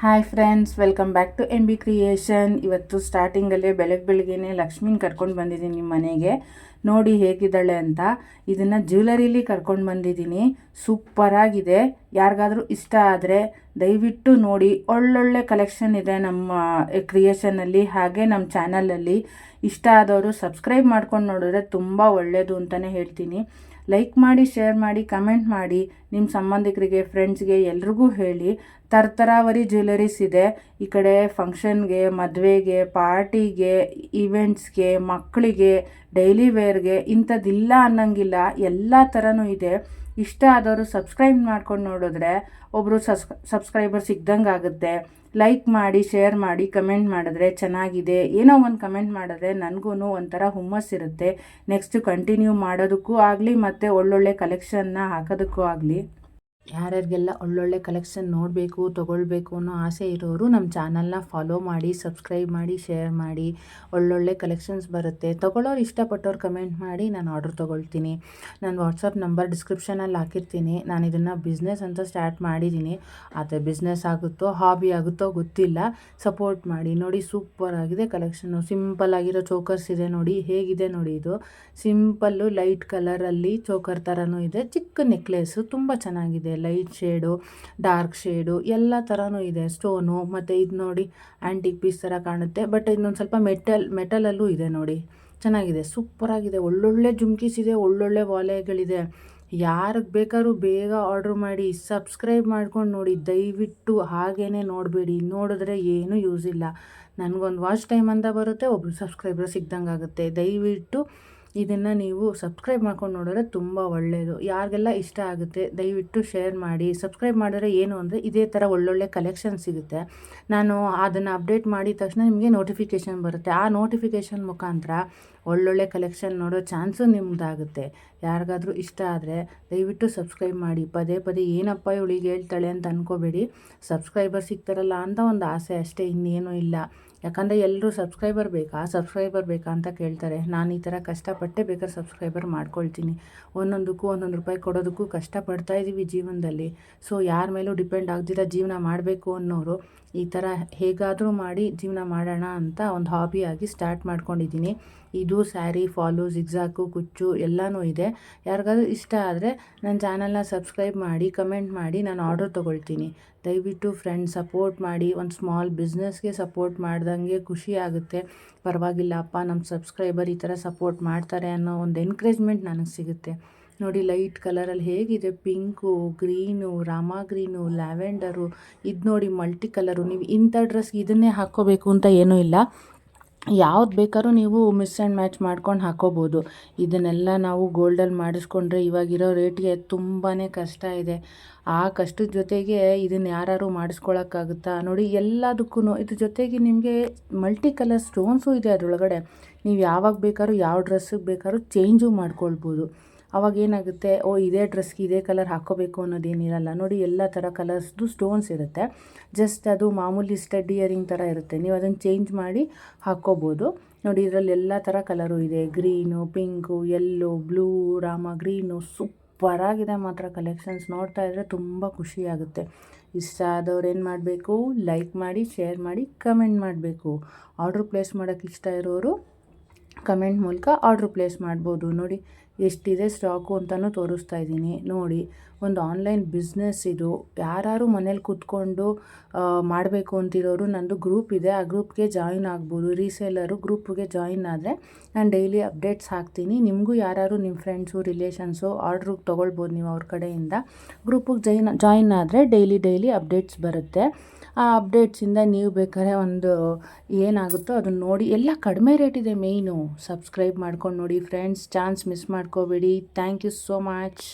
Hi friends, welcome back to M B creation. ಇವತ್ತು ಸ್ಟಾರ್ಟಿಂಗಲ್ಲೇ ಬೆಳಗ್ಗೆನೇ ಲಕ್ಷ್ಮೀನ ಕರ್ಕೊಂಡು ಬಂದಿದ್ದೀನಿ ನಿಮ್ಮ ಮನೆಗೆ. ನೋಡಿ ಹೇಗಿದ್ದಾಳೆ ಅಂತ. ಇದನ್ನು ಜ್ಯುವೆಲರಿಲಿ ಕರ್ಕೊಂಡು ಬಂದಿದ್ದೀನಿ. ಸೂಪರಾಗಿದೆ. ಯಾರಿಗಾದರೂ ಇಷ್ಟ ಆದರೆ ದಯವಿಟ್ಟು ನೋಡಿ. ಒಳ್ಳೊಳ್ಳೆ ಕಲೆಕ್ಷನ್ ಇದೆ ನಮ್ಮ ಕ್ರಿಯೇಷನಲ್ಲಿ, ಹಾಗೆ ನಮ್ಮ ಚಾನಲಲ್ಲಿ. ಇಷ್ಟ ಆದವರು ಸಬ್ಸ್ಕ್ರೈಬ್ ಮಾಡ್ಕೊಂಡು ನೋಡಿದ್ರೆ ತುಂಬ ಒಳ್ಳೆಯದು ಅಂತಲೇ ಹೇಳ್ತೀನಿ. ಲೈಕ್ ಮಾಡಿ, ಶೇರ್ ಮಾಡಿ, ಕಮೆಂಟ್ ಮಾಡಿ. ನಿಮ್ಮ ಸಂಬಂಧಿಕರಿಗೆ, ಫ್ರೆಂಡ್ಸ್ಗೆ ಎಲ್ರಿಗೂ ಹೇಳಿ. ತರತರಾವರಿ ಜ್ಯುವೆಲರೀಸ್ ಇದೆ. ಈ ಕಡೆ ಫಂಕ್ಷನ್ಗೆ, ಮದುವೆಗೆ, ಪಾರ್ಟಿಗೆ, ಈವೆಂಟ್ಸ್ಗೆ, ಮಕ್ಕಳಿಗೆ, ಡೈಲಿ ವೇರ್ಗೆ ಇಂಥದ್ದಿಲ್ಲ ಅನ್ನಂಗಿಲ್ಲ, ಎಲ್ಲ ಥರನೂ ಇದೆ. ಇಷ್ಟ ಆದವರು ಸಬ್ಸ್ಕ್ರೈಬ್ ಮಾಡ್ಕೊಂಡು ನೋಡಿದ್ರೆ ಒಬ್ಬರು ಸಬ್ಸ್ಕ್ರೈಬರ್ ಸಿಗ್ದಂಗೆ ಆಗುತ್ತೆ. ಲೈಕ್ ಮಾಡಿ, ಶೇರ್ ಮಾಡಿ, ಕಮೆಂಟ್ ಮಾಡಿದ್ರೆ ಚೆನ್ನಾಗಿದೆ. ಏನೋ ಒಂದು ಕಮೆಂಟ್ ಮಾಡಿದ್ರೆ ನನಗೂ ಒಂಥರ ಹುಮ್ಮಸ್ಸಿರುತ್ತೆ. ನೆಕ್ಸ್ಟ್ ಕಂಟಿನ್ಯೂ ಮಾಡೋದಕ್ಕೂ ಆಗಲಿ, ಮತ್ತು ಒಳ್ಳೊಳ್ಳೆ ಕಲೆಕ್ಷನ್ನ ಹಾಕೋದಕ್ಕೂ ಆಗಲಿ. ಯಾರ್ಯಾರಿಗೆಲ್ಲ ಒಳ್ಳೊಳ್ಳೆ ಕಲೆಕ್ಷನ್ ನೋಡಬೇಕು, ತೊಗೊಳ್ಬೇಕು ಅನ್ನೋ ಆಸೆ ಇರೋರು ನಮ್ಮ ಚಾನಲ್ನ ಫಾಲೋ ಮಾಡಿ, ಸಬ್ಸ್ಕ್ರೈಬ್ ಮಾಡಿ, ಶೇರ್ ಮಾಡಿ. ಒಳ್ಳೊಳ್ಳೆ ಕಲೆಕ್ಷನ್ಸ್ ಬರುತ್ತೆ. ತೊಗೊಳ್ಳೋರು ಇಷ್ಟಪಟ್ಟವ್ರು ಕಮೆಂಟ್ ಮಾಡಿ, ನಾನು ಆರ್ಡ್ರ್ ತೊಗೊಳ್ತೀನಿ. ನಾನು ವಾಟ್ಸಪ್ ನಂಬರ್ ಡಿಸ್ಕ್ರಿಪ್ಷನಲ್ಲಿ ಹಾಕಿರ್ತೀನಿ. ನಾನು ಇದನ್ನು ಬಿಸ್ನೆಸ್ ಅಂತ ಸ್ಟಾರ್ಟ್ ಮಾಡಿದ್ದೀನಿ. ಆದರೆ ಬಿಸ್ನೆಸ್ ಆಗುತ್ತೋ ಹಾಬಿ ಆಗುತ್ತೋ ಗೊತ್ತಿಲ್ಲ. ಸಪೋರ್ಟ್ ಮಾಡಿ. ನೋಡಿ, ಸೂಪರ್ ಆಗಿದೆ ಕಲೆಕ್ಷನ್ನು. ಸಿಂಪಲ್ ಆಗಿರೋ ಚೋಕರ್ಸ್ ಇದೆ ನೋಡಿ, ಹೇಗಿದೆ ನೋಡಿ. ಇದು ಸಿಂಪಲ್ಲು ಲೈಟ್ ಕಲರಲ್ಲಿ ಚೋಕರ್ ಥರನೂ ಇದೆ. ಚಿಕ್ಕ ನೆಕ್ಲೆಸ್ಸು ತುಂಬ ಚೆನ್ನಾಗಿದೆ. ಲೈಟ್ ಶೇಡು, ಡಾರ್ಕ್ ಶೇಡು ಎಲ್ಲ ಥರನೂ ಇದೆ. ಸ್ಟೋನು ಮತ್ತು ಇದು ನೋಡಿ ಆ್ಯಂಟಿಕ್ ಪೀಸ್ ಥರ ಕಾಣುತ್ತೆ. ಬಟ್ ಇನ್ನೊಂದು ಸ್ವಲ್ಪ ಮೆಟಲಲ್ಲೂ ಇದೆ ನೋಡಿ. ಚೆನ್ನಾಗಿದೆ, ಸೂಪರಾಗಿದೆ. ಒಳ್ಳೊಳ್ಳೆ ಜುಮ್ಕೀಸ್ ಇದೆ, ಒಳ್ಳೊಳ್ಳೆ ವಾಲೆಗಳಿದೆ. ಯಾರಿಗೆ ಬೇಕಾದ್ರೂ ಬೇಗ ಆರ್ಡ್ರ್ ಮಾಡಿ. ಸಬ್ಸ್ಕ್ರೈಬ್ ಮಾಡ್ಕೊಂಡು ನೋಡಿ ದಯವಿಟ್ಟು. ಹಾಗೇ ನೋಡಬೇಡಿ, ನೋಡಿದ್ರೆ ಏನೂ ಯೂಸ್ ಇಲ್ಲ. ನನಗೊಂದು ವಾಚ್ ಟೈಮ್ ಅಂತ ಬರುತ್ತೆ, ಒಬ್ಬರು ಸಬ್ಸ್ಕ್ರೈಬರ್ ಸಿಗ್ದಂಗೆ ಆಗುತ್ತೆ. ದಯವಿಟ್ಟು ಇದನ್ನು ನೀವು ಸಬ್ಸ್ಕ್ರೈಬ್ ಮಾಡ್ಕೊಂಡು ನೋಡಿದ್ರೆ ತುಂಬ ಒಳ್ಳೆಯದು. ಯಾರಿಗೆಲ್ಲ ಇಷ್ಟ ಆಗುತ್ತೆ ದಯವಿಟ್ಟು ಶೇರ್ ಮಾಡಿ. ಸಬ್ಸ್ಕ್ರೈಬ್ ಮಾಡಿದ್ರೆ ಏನು ಅಂದರೆ ಇದೇ ಥರ ಒಳ್ಳೊಳ್ಳೆ ಕಲೆಕ್ಷನ್ ಸಿಗುತ್ತೆ. ನಾನು ಅದನ್ನು ಅಪ್ಡೇಟ್ ಮಾಡಿದ ತಕ್ಷಣ ನಿಮಗೆ ನೋಟಿಫಿಕೇಷನ್ ಬರುತ್ತೆ. ಆ ನೋಟಿಫಿಕೇಷನ್ ಮುಖಾಂತರ ಒಳ್ಳೊಳ್ಳೆ ಕಲೆಕ್ಷನ್ ನೋಡೋ ಚಾನ್ಸು ನಿಮ್ಮದಾಗುತ್ತೆ. ಯಾರಿಗಾದರೂ ಇಷ್ಟ ಆದರೆ ದಯವಿಟ್ಟು ಸಬ್ಸ್ಕ್ರೈಬ್ ಮಾಡಿ. ಪದೇ ಪದೇ ಏನಪ್ಪ ಇವಳಿಗೆ ಹೇಳ್ತಾಳೆ ಅಂತ ಅಂದ್ಕೋಬೇಡಿ. ಸಬ್ಸ್ಕ್ರೈಬರ್ ಸಿಗ್ತಾರಲ್ಲ ಅಂತ ಒಂದು ಆಸೆ ಅಷ್ಟೇ, ಇನ್ನೇನೂ ಇಲ್ಲ. ಯಾಕಂದರೆ ಎಲ್ಲರೂ ಸಬ್ಸ್ಕ್ರೈಬರ್ ಬೇಕಾ ಅಂತ ಕೇಳ್ತಾರೆ. ನಾನು ಈ ಥರ ಕಷ್ಟಪಟ್ಟೆ ಬೇಕಾದ್ರೆ ಸಬ್ಸ್ಕ್ರೈಬರ್ ಮಾಡ್ಕೊಳ್ತೀನಿ. ಒಂದೊಂದಕ್ಕೂ ಒಂದೊಂದು ರೂಪಾಯಿ ಕೊಡೋದಕ್ಕೂ ಕಷ್ಟಪಡ್ತಾಯಿದ್ದೀವಿ ಜೀವನದಲ್ಲಿ. ಸೊ ಯಾರ ಮೇಲೂ ಡಿಪೆಂಡ್ ಆಗದಿರೋ ಜೀವನ ಮಾಡಬೇಕು ಅನ್ನೋರು ಈ ಥರ ಹೇಗಾದರೂ ಮಾಡಿ ಜೀವನ ಮಾಡೋಣ ಅಂತ ಒಂದು ಹಾಬಿಯಾಗಿ ಸ್ಟಾರ್ಟ್ ಮಾಡ್ಕೊಂಡಿದ್ದೀನಿ. ಇದು ಸ್ಯಾರಿ, ಫಾಲು, ಜಿಗ್ಜಾಕು, ಕುಚ್ಚು ಎಲ್ಲನೂ ಇದೆ. ಯಾರಿಗಾದ್ರೂ ಇಷ್ಟ ಆದರೆ ನನ್ನ ಚಾನಲ್ನ ಸಬ್ಸ್ಕ್ರೈಬ್ ಮಾಡಿ, ಕಮೆಂಟ್ ಮಾಡಿ, ನಾನು ಆರ್ಡರ್ ತೊಗೊಳ್ತೀನಿ. ದಯವಿಟ್ಟು ಫ್ರೆಂಡ್ಸ್ ಸಪೋರ್ಟ್ ಮಾಡಿ. ಒಂದು ಸ್ಮಾಲ್ ಬಿಸ್ನೆಸ್ಗೆ ಸಪೋರ್ಟ್ ಮಾಡ್ದಂಗೆ ಖುಷಿ ಆಗುತ್ತೆ. ಪರವಾಗಿಲ್ಲಪ್ಪ, ನಮ್ಮ ಸಬ್ಸ್ಕ್ರೈಬರ್ ಈ ಥರ ಸಪೋರ್ಟ್ ಮಾಡ್ತಾರೆ ಅನ್ನೋ ಒಂದು ಎನ್ಕರೇಜ್ಮೆಂಟ್ ನನಗೆ ಸಿಗುತ್ತೆ. ನೋಡಿ ಲೈಟ್ ಕಲರಲ್ಲಿ ಹೇಗಿದೆ. ಪಿಂಕು, ಗ್ರೀನು, ರಾಮಾ ಗ್ರೀನು, ಲ್ಯಾವೆಂಡರು, ಇದು ನೋಡಿ ಮಲ್ಟಿ ಕಲರು. ನೀವು ಇಂಥ ಡ್ರೆಸ್ಗೆ ಇದನ್ನೇ ಹಾಕ್ಕೋಬೇಕು ಅಂತ ಏನೂ ಇಲ್ಲ. ಯಾವ್ದು ಬೇಕಾದ್ರೂ ನೀವು ಮಿಕ್ಸ್ ಆ್ಯಂಡ್ ಮ್ಯಾಚ್ ಮಾಡ್ಕೊಂಡು ಹಾಕ್ಕೋಬೋದು. ಇದನ್ನೆಲ್ಲ ನಾವು ಗೋಲ್ಡಲ್ಲಿ ಮಾಡಿಸ್ಕೊಂಡ್ರೆ ಇವಾಗಿರೋ ರೇಟ್ಗೆ ತುಂಬಾ ಕಷ್ಟ ಇದೆ. ಆ ಕಷ್ಟದ ಜೊತೆಗೆ ಇದನ್ನು ಯಾರು ಮಾಡಿಸ್ಕೊಳಕ್ಕಾಗುತ್ತಾ ನೋಡಿ. ಎಲ್ಲದಕ್ಕೂ ಇದ್ರ ಜೊತೆಗೆ ನಿಮಗೆ ಮಲ್ಟಿ ಕಲರ್ ಸ್ಟೋನ್ಸು ಇದೆ ಅದರೊಳಗಡೆ. ನೀವು ಯಾವಾಗ ಬೇಕಾದ್ರೂ ಯಾವ ಡ್ರೆಸ್ಸಿಗೆ ಬೇಕಾದ್ರೂ ಚೇಂಜು ಮಾಡ್ಕೊಳ್ಬೋದು. ಅವಾಗ ಏನಾಗುತ್ತೆ, ಇದೇ ಡ್ರೆಸ್ಗೆ ಇದೇ ಕಲರ್ ಹಾಕ್ಕೋಬೇಕು ಅನ್ನೋದೇನಿರಲ್ಲ ನೋಡಿ. ಎಲ್ಲ ಥರ ಕಲರ್ಸ್ದು ಸ್ಟೋನ್ಸ್ ಇರುತ್ತೆ. ಜಸ್ಟ್ ಅದು ಮಾಮೂಲಿ ಸ್ಟಡ್ ಇಯರಿಂಗ್ ಥರ ಇರುತ್ತೆ. ನೀವು ಅದನ್ನು ಚೇಂಜ್ ಮಾಡಿ ಹಾಕ್ಕೋಬೋದು. ನೋಡಿ ಇದರಲ್ಲಿ ಎಲ್ಲ ಥರ ಕಲರು ಇದೆ. Green, pink, yellow, blue, Rama green. ಸೂಪರಾಗಿದೆ ಮಾತ್ರ ಕಲೆಕ್ಷನ್ಸ್. ನೋಡ್ತಾ ಇದ್ದರೆ ತುಂಬ ಖುಷಿಯಾಗುತ್ತೆ. ಇಷ್ಟ ಆದವ್ರು ಏನು ಮಾಡಬೇಕು, ಲೈಕ್ ಮಾಡಿ, ಶೇರ್ ಮಾಡಿ, ಕಮೆಂಟ್ ಮಾಡಬೇಕು. ಆರ್ಡ್ರ್ ಪ್ಲೇಸ್ ಮಾಡೋಕ್ಕೆ ಇಷ್ಟ ಇರೋರು ಕಮೆಂಟ್ ಮೂಲಕ ಆರ್ಡ್ರ್ ಪ್ಲೇಸ್ ಮಾಡ್ಬೋದು. ನೋಡಿ ಎಷ್ಟಿದೆ ಸ್ಟಾಕು ಅಂತಲೂ ತೋರಿಸ್ತಾ ಇದ್ದೀನಿ ನೋಡಿ. ಒಂದು ಆನ್ಲೈನ್ ಬಿಸ್ನೆಸ್ ಇದು. ಯಾರು ಮನೇಲಿ ಕೂತ್ಕೊಂಡು ಮಾಡಬೇಕು ಅಂತಿರೋರು ನಂದು ಗ್ರೂಪ್ ಇದೆ. ಆ ಗ್ರೂಪ್ಗೆ ಜಾಯಿನ್ ಆಗ್ಬೋದು. ರೀಸೇಲರು ಗ್ರೂಪ್ಗೆ ಜಾಯಿನ್ ಆದರೆ ನಾನು ಡೈಲಿ ಅಪ್ಡೇಟ್ಸ್ ಹಾಕ್ತೀನಿ. ನಿಮಗೂ ಯಾರು ನಿಮ್ಮ ಫ್ರೆಂಡ್ಸು, ರಿಲೇಷನ್ಸು ಆರ್ಡ್ರು ತೊಗೊಳ್ಬೋದು ನೀವು ಅವ್ರ ಕಡೆಯಿಂದ. ಗ್ರೂಪಿಗೆ ಜಾಯಿನ್ ಆದರೆ ಡೈಲಿ ಅಪ್ಡೇಟ್ಸ್ ಬರುತ್ತೆ. ಆ ಅಪ್ಡೇಟ್ಸಿಂದ ನೀವು ಬೇಕಾದ್ರೆ ಒಂದು ಏನಾಗುತ್ತೋ ಅದನ್ನು ನೋಡಿ. ಎಲ್ಲ ಕಡಿಮೆ ರೇಟ್ ಇದೆ. ಮೇಯ್ನು ಸಬ್ಸ್ಕ್ರೈಬ್ ಮಾಡ್ಕೊಂಡು ನೋಡಿ ಫ್ರೆಂಡ್ಸ್. ಚಾನ್ಸ್ ಮಿಸ್ ಮಾಡ್ಕೋಬೇಡಿ. Thank you so much.